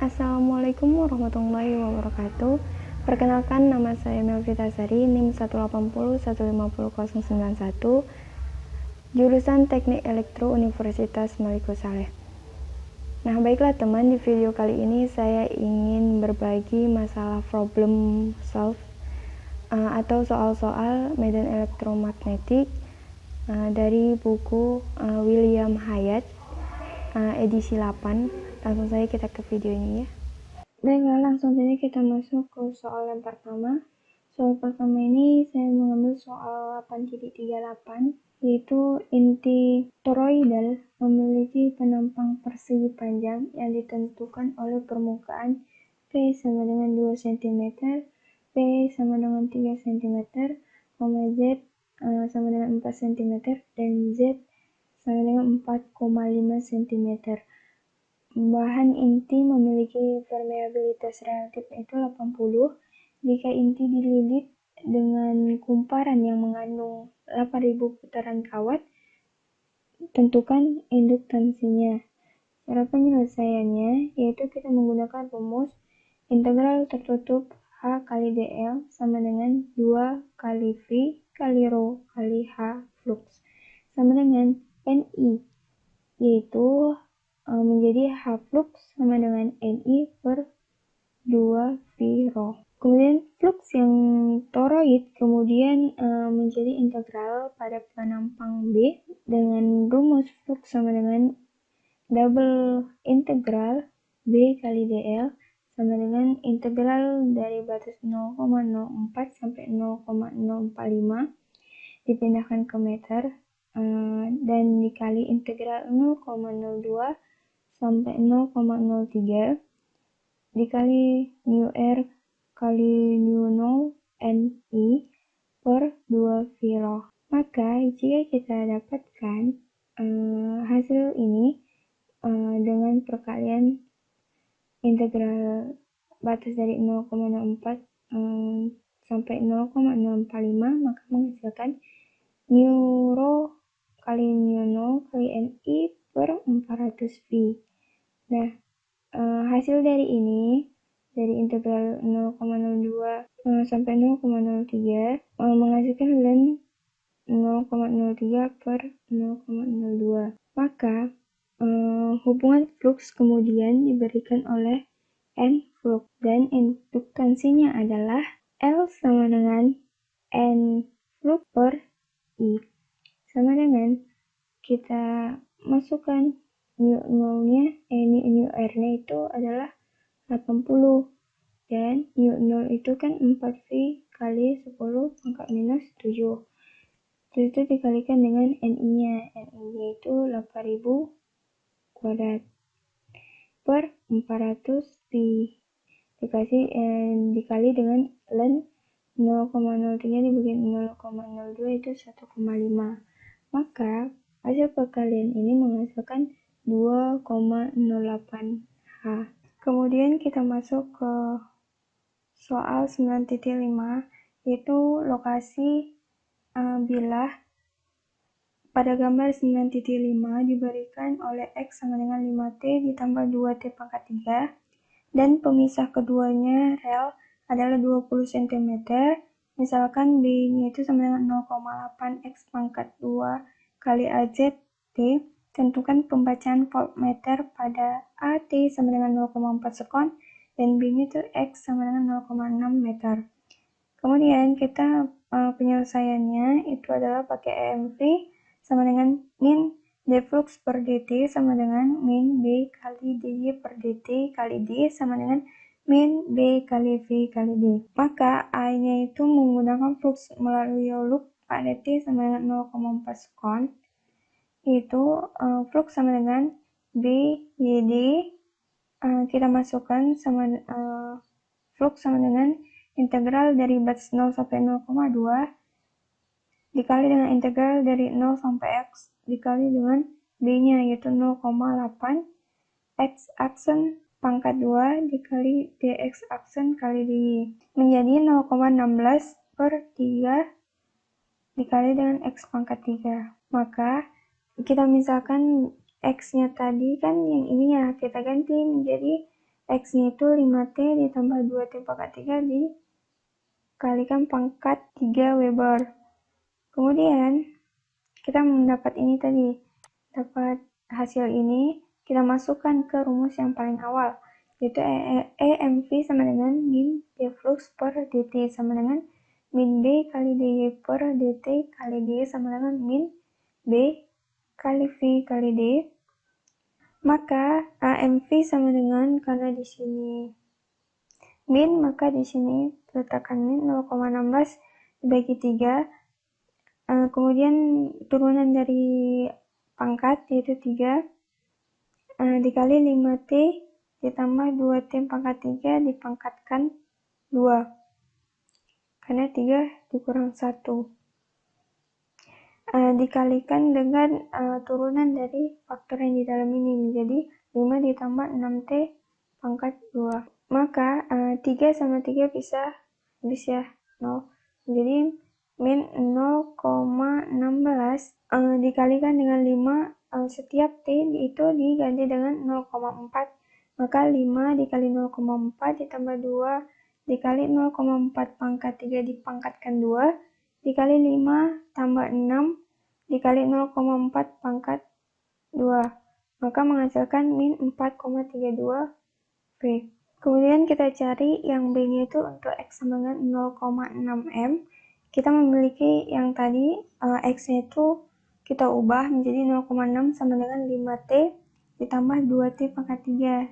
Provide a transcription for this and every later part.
Assalamualaikum warahmatullahi wabarakatuh. Perkenalkan, nama saya Melvita Sari, NIM 180150091, jurusan Teknik Elektro Universitas Maliku Saleh. Nah, baiklah teman, di video kali ini saya ingin berbagi masalah problem solve atau soal-soal medan elektromagnetik dari buku William Hyatt, edisi 8. Langsung saja kita ke video ini ya. Baiklah, langsung saja kita masuk ke soal yang pertama. Soal pertama ini saya mengambil soal 8.38, yaitu inti toroidal memiliki penampang persegi panjang yang ditentukan oleh permukaan P sama dengan 2 cm, P sama dengan 3 cm, Z sama dengan 4 cm, dan Z sama dengan 4,5 cm. Bahan inti memiliki permeabilitas relatif itu 80. Jika inti dililit dengan kumparan yang mengandung 8.000 putaran kawat, tentukan induktansinya. Cara penyelesaiannya yaitu kita menggunakan rumus integral tertutup H kali dl sama dengan 2 kali V kali rho kali H flux sama dengan Ni, yaitu menjadi H flux sama dengan Ni per 2 V rho. Kemudian flux yang toroid kemudian menjadi integral pada penampang B dengan rumus flux sama dengan double integral B kali dl sama dengan integral dari batas 0,04 sampai 0,045 dipindahkan ke meter dan dikali integral 0,02 sampai 0,03 dikali mu r kali mu 0 Ni per 2 V rho. Maka jika kita dapatkan hasil ini dengan perkalian integral batas dari 0,04 sampai 0,045, maka menghasilkan mu rho kali mu 0 kali Ni per 400 V. Nah, hasil dari ini, dari integral 0,02 sampai 0,03 menghasilkan ln 0,03 per 0,02. Maka hubungan flux kemudian diberikan oleh N flux dan induktansinya adalah L sama dengan N flux per I sama dengan kita masukkan mu 0-nya, mu r-nya itu adalah 80 dan mu 0 itu kan 4V kali 10 pangkat minus 7. Terus itu dikalikan dengan Ni-nya. Ni-nya itu 8000 kuadrat per 400 V dikali dengan ln 0,03 dibagi 0,02 itu 1,5. Maka hasil perkalian ini menghasilkan 2,08 H. Kemudian kita masuk ke soal 9.5, yaitu lokasi bilah. Pada gambar 9.5 diberikan oleh X sama dengan 5T ditambah 2T pangkat 3 dan pemisah keduanya rel adalah 20 cm. Misalkan B-nya itu sama dengan 0,8 X pangkat 2 kali AZ T. Tentukan pembacaan voltmeter pada AT sama dengan 0,4 sekon dan B-nya itu X sama dengan 0,6 meter. Kemudian kita penyelesaiannya itu adalah pakai EMV sama dengan min d flux per dt sama dengan min B kali dy per dt kali d sama dengan min B kali V kali D. Maka I-nya itu menggunakan flux melalui loop pada T sama dengan 0,4 sekon. Itu flux sama dengan B YD, kita masukkan sama flux sama dengan integral dari batas 0 sampai 0,2 dikali dengan integral dari 0 sampai X dikali dengan B-nya yaitu 0,8 X aksen pangkat 2 dikali dx aksen kali dy menjadi 0,16 per 3 dikali dengan X pangkat 3. Maka kita misalkan X-nya tadi kan yang ininya kita ganti menjadi X-nya itu 5T ditambah 2T pangkat 3 dikalikan pangkat 3 Weber. Kemudian kita mendapat ini tadi, dapat hasil ini, kita masukkan ke rumus yang paling awal, yaitu EMV sama dengan min D flux per dt sama dengan min B kali dy per dt kali dy sama dengan min B kali V kali D. Maka AMV sama dengan, karena di sini min, maka di sini letakkan min 0,16 dibagi 3. Kemudian turunan dari pangkat yaitu 3 dikali 5T ditambah 2T pangkat 3 dipangkatkan 2. Karena 3 dikurang 1. Dikalikan dengan turunan dari faktor yang di dalam ini menjadi 5 ditambah 6T pangkat 2. Maka 3 sama 3 bisa habis ya, 0. Jadi min 0,16 dikalikan dengan 5, setiap T itu diganti dengan 0,4. Maka 5 dikali 0,4 ditambah 2 dikali 0,4 pangkat 3 dipangkatkan 2 dikali 5 tambah 6 dikali 0,4 pangkat 2. Maka menghasilkan min 4,32 V. Kemudian kita cari yang B-nya itu untuk X sama dengan 0,6 M. Kita memiliki yang tadi X-nya itu kita ubah menjadi 0,6 sama dengan 5T ditambah 2T pangkat 3.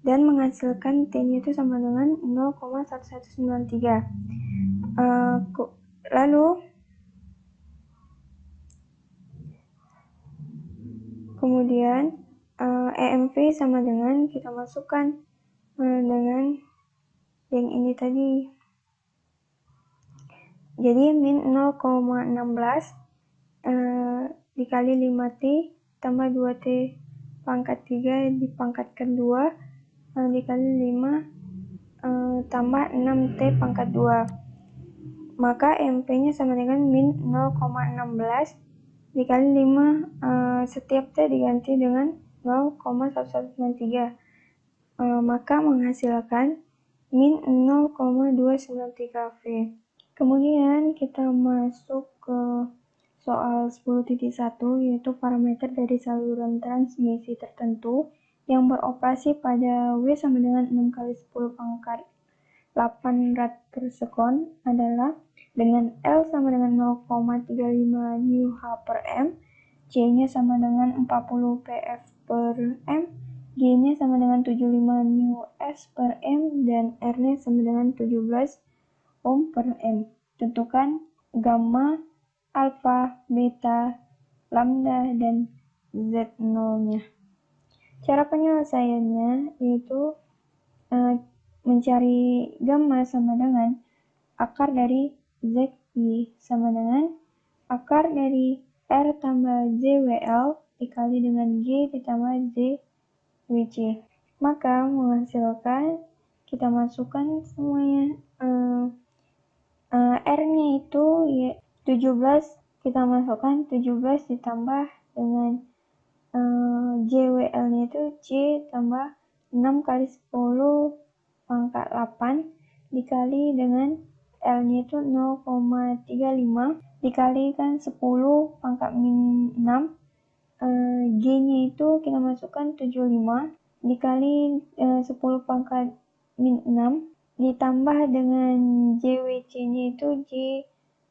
Dan menghasilkan T-nya itu sama dengan 0,1193. Lalu kemudian EMV sama dengan, kita masukkan dengan yang ini tadi. Jadi min 0,16 dikali 5T tambah 2T pangkat 3 dipangkatkan 2 dikali 5 tambah 6T pangkat 2. Maka MP-nya sama dengan min 0,16 dikali 5, setiap T diganti dengan 0,1193. Maka menghasilkan min 0,293 V. Kemudian kita masuk ke soal 10.1, yaitu parameter dari saluran transmisi tertentu yang beroperasi pada W sama dengan 6 kali 10 pangkat 8 rad per sekon adalah dengan L sama dengan 0,35 Nh per M, C-nya sama dengan 40 pf per M, G-nya sama dengan 75 Nus per M, dan R-nya sama dengan 17 ohm per M. Tentukan gamma, alfa, beta, lambda, dan Z0-nya. Cara penyelesaiannya yaitu mencari gamma sama dengan akar dari ZI sama dengan akar dari R tambah ZWL dikali dengan G ditambah ZWC. Maka menghasilkan, kita masukkan semuanya, R-nya itu ya 17, kita masukkan 17 ditambah dengan JWL-nya itu J tambah 6 kali 10 pangkat 8 dikali dengan L-nya itu 0,35 dikalikan 10 pangkat min 6, G-nya itu kita masukkan 75 dikali 10 pangkat min 6 ditambah dengan JWC-nya itu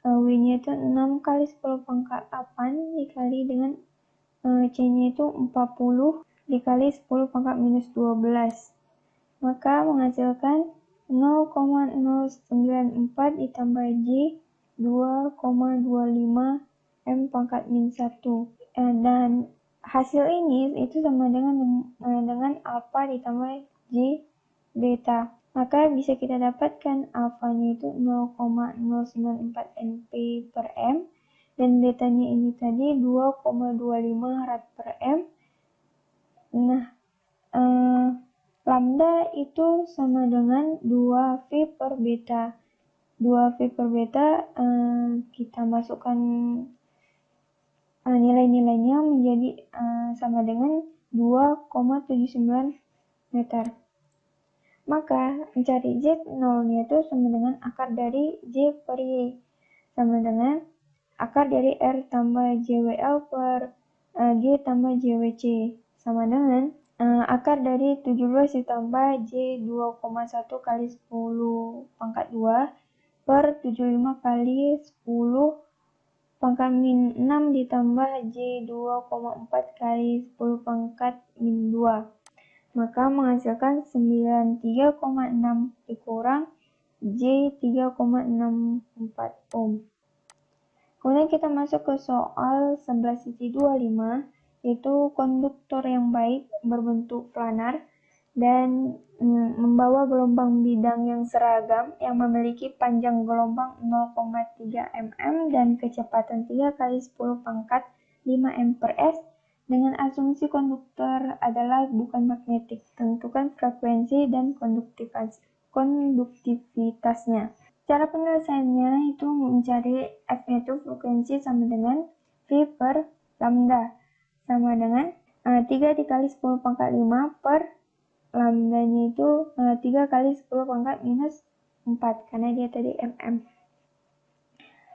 W-nya itu 6 kali 10 pangkat 8 dikali dengan C-nya itu 40 dikali 10 pangkat minus 12. Maka menghasilkan 0,094 ditambah J 2,25 M pangkat min 1. Dan hasil ini itu sama dengan alfa ditambah J beta. Maka bisa kita dapatkan alfanya itu 0,094 Np per M dan betanya ini tadi 2,25 rad per M. Nah, lambda itu sama dengan 2V per beta. 2V per beta kita masukkan nilai-nilainya menjadi sama dengan 2,79 meter. Maka mencari Z0-nya itu sama dengan akar dari J per Y, sama dengan akar dari R tambah JWL per G tambah JWC, sama dengan akar dari 17 ditambah J 2,1 kali 10 pangkat 2 per 75 kali 10 pangkat min 6 ditambah J 2,4 kali 10 pangkat min 2. Maka menghasilkan 93,6 dikurang J 3,64 ohm. Kemudian kita masuk ke soal 11.25, yaitu konduktor yang baik berbentuk planar dan membawa gelombang bidang yang seragam yang memiliki panjang gelombang 0,3 mm dan kecepatan 3 kali 10 pangkat 5 m per s. Dengan asumsi konduktor adalah bukan magnetik, tentukan frekuensi dan konduktivitasnya. Cara penyelesaiannya itu mencari F-nya itu frekuensi sama dengan V per lambda, sama dengan 3 dikali 10 pangkat 5 per lambdanya itu 3 kali 10 pangkat minus 4, karena dia tadi mm.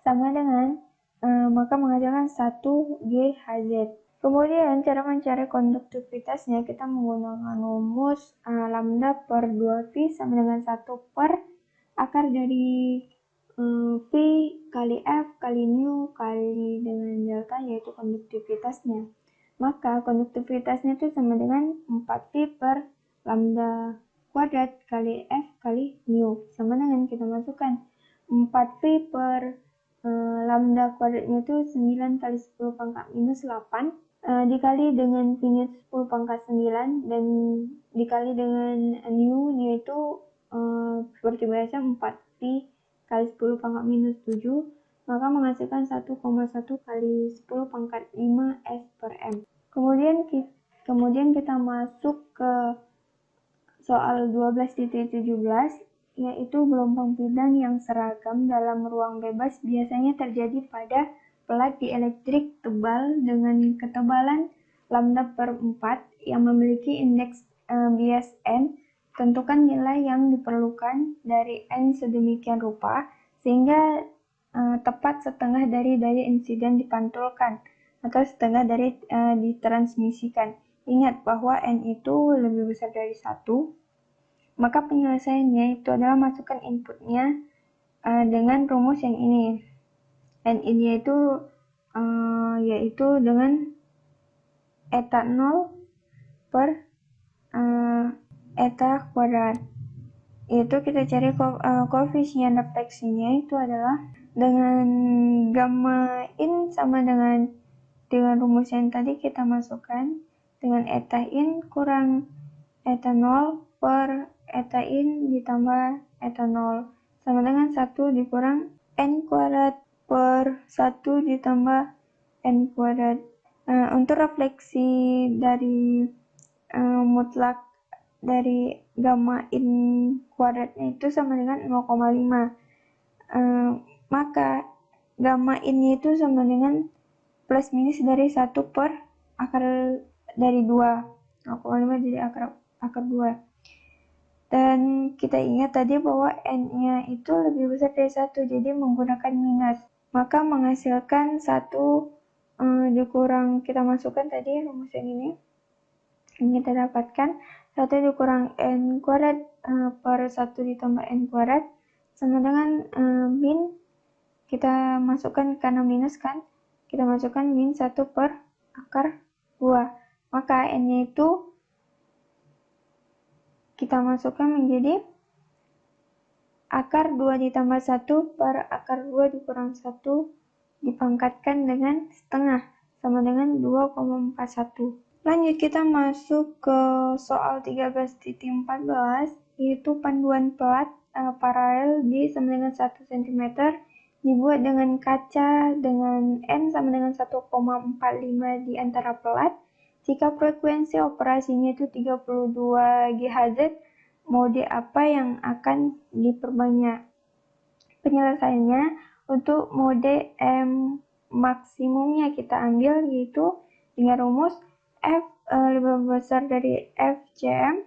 Sama dengan maka menghasilkan 1 GHz. Kemudian cara mencari konduktivitasnya kita menggunakan rumus lambda per 2V sama dengan 1 per akar dari V kali F kali nu kali dengan delta, yaitu konduktivitasnya. Maka konduktivitasnya itu sama dengan 4V per lambda kuadrat kali F kali nu, sama dengan kita masukkan 4V per lambda kuadratnya itu 9 kali 10 pangkat minus 8 dikali dengan V-nya 10 pangkat 9 dan dikali dengan nu-nya itu seperti biasa 4V kali 10 pangkat minus 7, maka menghasilkan 1,1 kali 10 pangkat 5 S per M. Kemudian kita masuk ke soal 12.17, yaitu gelombang bidang yang seragam dalam ruang bebas biasanya terjadi pada pelat dielektrik tebal dengan ketebalan lambda per 4 yang memiliki indeks bias N. Tentukan nilai yang diperlukan dari N sedemikian rupa sehingga tepat setengah dari daya insiden dipantulkan atau setengah dari ditransmisikan. Ingat bahwa N itu lebih besar dari 1. Maka penyelesaiannya itu adalah masukkan inputnya dengan rumus yang ini. N ini yaitu dengan eta 0 per eta kuadrat. Itu kita cari koefisien refleksinya itu adalah dengan gamma in sama dengan rumus yang tadi kita masukkan, dengan eta in kurang eta 0 per eta in ditambah eta 0 sama dengan 1 dikurang n kuadrat per 1 ditambah n kuadrat. Untuk refleksi dari mutlak dari gamma in kuadratnya itu sama dengan 0,5. Maka gamma in itu sama dengan plus minus dari 1 per akar dari 2. 0,5 jadi akar 2. Dan kita ingat tadi bahwa n-nya itu lebih besar dari 1, jadi menggunakan minus. Maka menghasilkan 1 dikurang, kita masukkan tadi rumus yang ini. Yang kita dapatkan 1 dikurang n kuadrat per 1 ditambah n kuadrat sama dengan min, kita masukkan karena minus kan, kita masukkan min 1 per akar 2. Maka n-nya itu kita masukkan menjadi akar 2 ditambah 1 per akar 2 dikurang 1 dipangkatkan dengan setengah sama dengan 2,41. Lanjut kita masuk ke soal 13.14, yaitu panduan pelat paralel D sama dengan 1 cm dibuat dengan kaca dengan N sama dengan 1,45 di antara pelat. Jika frekuensi operasinya itu 32 GHz, mode apa yang akan diperbanyak? Penyelesaiannya untuk mode M maksimumnya kita ambil yaitu dengan rumus F lebih besar dari FCM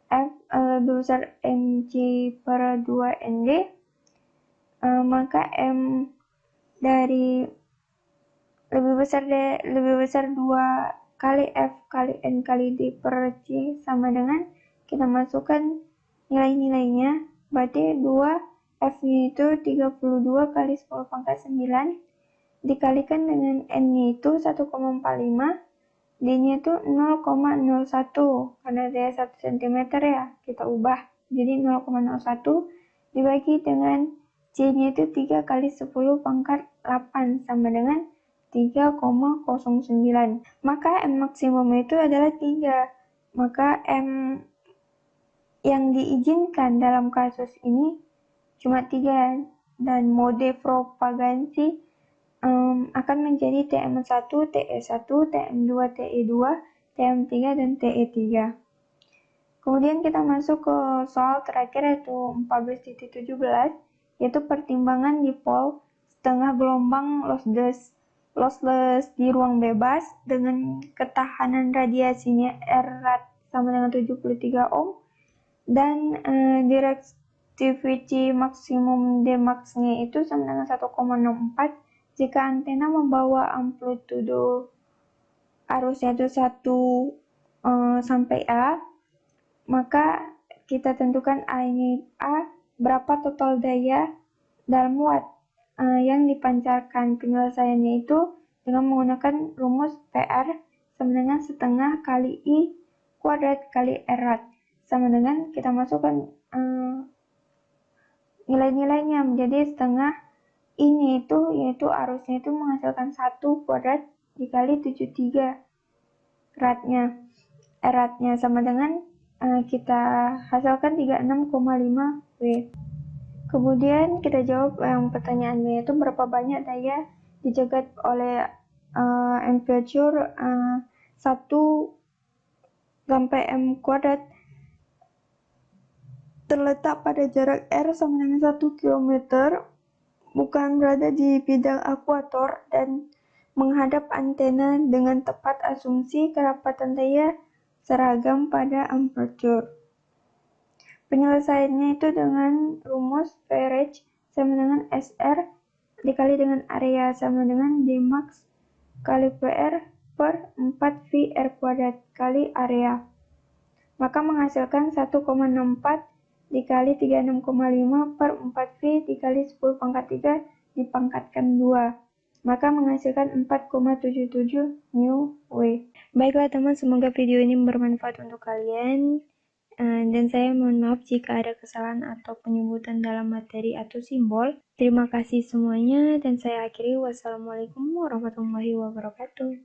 F lebih besar mg per 2 nd, maka M dari lebih besar 2 kali F kali N kali D per C sama dengan, kita masukkan nilai-nilainya, berarti 2 F-nya itu 32 kali 10 pangkat 9 dikalikan dengan N-nya itu 1,45, D-nya itu 0,01, karena dia 1 cm ya, kita ubah jadi 0,01 dibagi dengan C-nya itu 3 kali 10 pangkat 8 sama dengan 3,09. Maka M maksimum itu adalah 3. Maka M yang diizinkan dalam kasus ini cuma 3, dan mode propagasi akan menjadi TM1, TE1, TM2, TE2, TM3, dan TE3. Kemudian kita masuk ke soal terakhir, yaitu 14.17, yaitu pertimbangan dipol setengah gelombang lossless di ruang bebas dengan ketahanan radiasinya R sama dengan 73 ohm, dan directivity maksimum Dmax-nya itu sama dengan 1,64 jika antena membawa amplitudo arusnya itu 1 sampai A, maka kita tentukan A berapa total daya dalam watt yang dipancarkan. Penyelesaiannya itu dengan menggunakan rumus PR sama dengan setengah kali I kuadrat kali R sama dengan, kita masukkan nilai-nilainya menjadi setengah I-nya itu, yaitu arusnya itu menghasilkan 1 kuadrat dikali 73 R-nya sama dengan kita hasilkan 36,5 W. Kemudian kita jawab yang pertanyaannya, itu berapa banyak daya dijagat oleh amperatur 1 sampai M kuadrat terletak pada jarak R sama dengan 1 km, bukan berada di bidang akuator, dan menghadap antena dengan tepat. Asumsi kerapatan daya seragam pada amperatur. Penyelesaiannya itu dengan rumus Peretz sama dengan SR dikali dengan area sama dengan Dmax kali PR per 4 VR kuadrat kali area. Maka menghasilkan 1,64 dikali 36,5 per 4V dikali 10 pangkat 3 dipangkatkan 2. Maka menghasilkan 4,77 New W. Baiklah teman, semoga video ini bermanfaat untuk kalian. Dan saya mohon maaf jika ada kesalahan atau penyebutan dalam materi atau simbol. Terima kasih semuanya, dan saya akhiri. Wassalamualaikum warahmatullahi wabarakatuh.